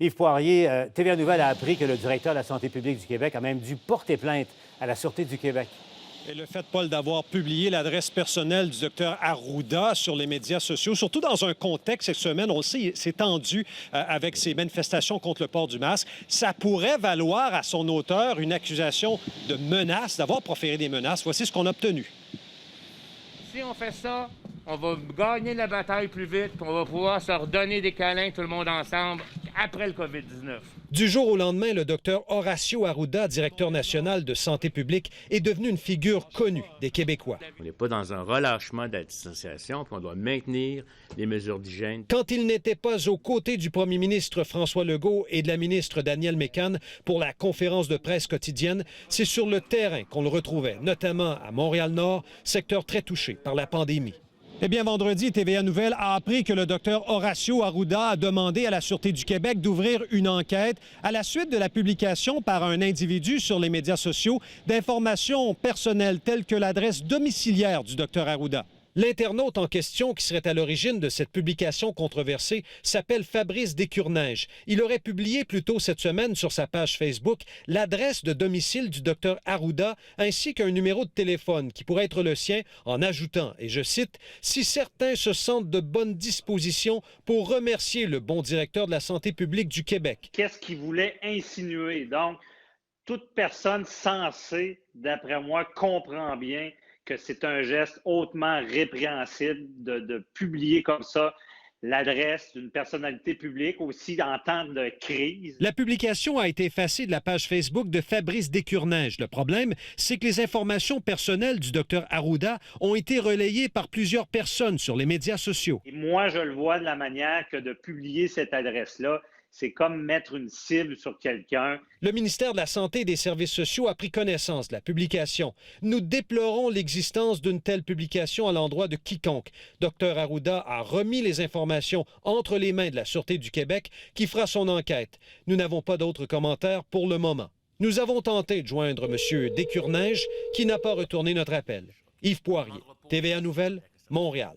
Yves Poirier, TVA Nouvelle a appris que le directeur de la Santé publique du Québec a même dû porter plainte à la Sûreté du Québec. Et le fait, Paul, d'avoir publié l'adresse personnelle du docteur Arruda sur les médias sociaux, surtout dans un contexte, cette semaine, on le sait, c'est tendu avec ces manifestations contre le port du masque, ça pourrait valoir à son auteur une accusation de menace, d'avoir proféré des menaces. Voici ce qu'on a obtenu. Si on fait ça, on va gagner la bataille plus vite, puis on va pouvoir se redonner des câlins tout le monde ensemble après le COVID-19. Du jour au lendemain, le docteur Horacio Arruda, directeur national de santé publique, est devenu une figure connue des Québécois. On n'est pas dans un relâchement de la distanciation, puis on doit maintenir les mesures d'hygiène. Quand il n'était pas aux côtés du premier ministre François Legault et de la ministre Danielle Mécan pour la conférence de presse quotidienne, c'est sur le terrain qu'on le retrouvait, notamment à Montréal-Nord, secteur très touché par la pandémie. Eh bien, vendredi, TVA Nouvelle a appris que le docteur Horacio Arruda a demandé à la Sûreté du Québec d'ouvrir une enquête à la suite de la publication par un individu sur les médias sociaux d'informations personnelles telles que l'adresse domiciliaire du docteur Arruda. L'internaute en question, qui serait à l'origine de cette publication controversée, s'appelle Fabrice Descourneige. Il aurait publié plus tôt cette semaine sur sa page Facebook l'adresse de domicile du docteur Arruda ainsi qu'un numéro de téléphone qui pourrait être le sien en ajoutant, et je cite, « Si certains se sentent de bonne disposition pour remercier le bon directeur de la santé publique du Québec. » Qu'est-ce qu'il voulait insinuer? Donc, toute personne sensée, d'après moi, comprend bien que c'est un geste hautement répréhensible de publier comme ça l'adresse d'une personnalité publique, aussi en temps de crise. La publication a été effacée de la page Facebook de Fabrice Descourneige. Le problème, c'est que les informations personnelles du docteur Arruda ont été relayées par plusieurs personnes sur les médias sociaux. Et moi, je le vois de la manière que de publier cette adresse-là, c'est comme mettre une cible sur quelqu'un. Le ministère de la Santé et des Services sociaux a pris connaissance de la publication. Nous déplorons l'existence d'une telle publication à l'endroit de quiconque. Dr Arruda a remis les informations entre les mains de la Sûreté du Québec qui fera son enquête. Nous n'avons pas d'autres commentaires pour le moment. Nous avons tenté de joindre M. Descourneige qui n'a pas retourné notre appel. Yves Poirier, TVA Nouvelle, Montréal.